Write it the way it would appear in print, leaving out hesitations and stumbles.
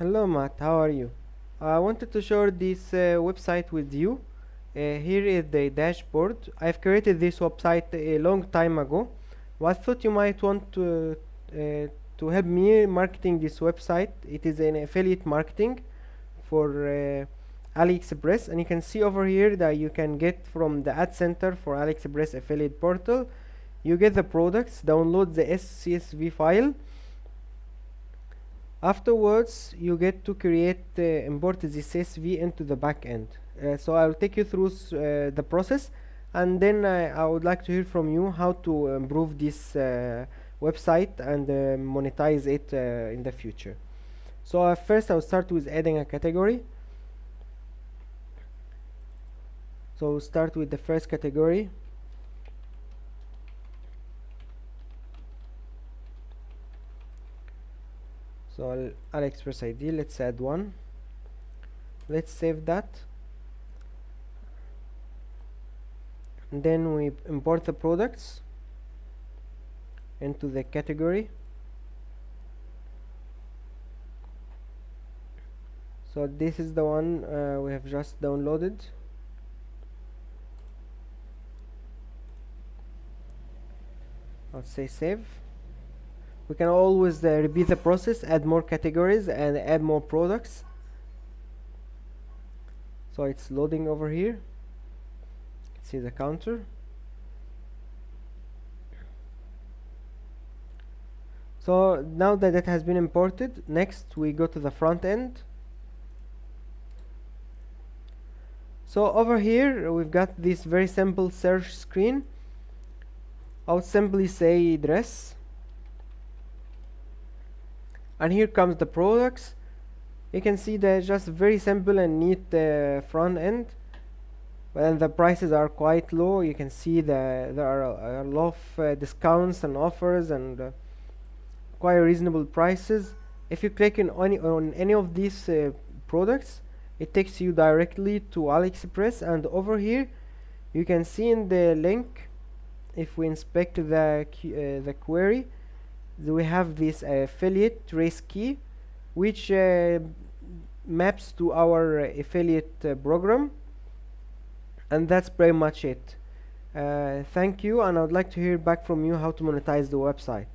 Hello Matt, how are you? I wanted to share this website with you. Here is the dashboard. I've created this website a long time ago. I thought you might want to help me marketing this website. It is an affiliate marketing for AliExpress, and you can see over here that you can get from the ad center for AliExpress affiliate portal. You get the products, download the CSV file. Afterwards, you get to create import the CSV into the backend. So I'll take you through the process, and then I would like to hear from you how to improve this website and monetize it in the future. So first I'll start with adding a category. So start with the first category. So AliExpress ID, let's add one. Let's save that. And then we import the products into the category. So this is the one we have just downloaded. I'll say save. We can always repeat the process, add more categories and add more products. So it's loading over here. See the counter. So now that it has been imported, next we go to the front end. So over here we've got this very simple search screen. I'll simply say dress, and here comes the products. You can see they're just very simple and neat front end, and the prices are quite low. You can see there are a lot of discounts and offers and quite reasonable prices. If you click on any of these products, it takes you directly to AliExpress, and over here you can see in the link, if we inspect the query, we have this affiliate trace key, which maps to our affiliate program, and that's pretty much it. Thank you, and I would like to hear back from you how to monetize the website.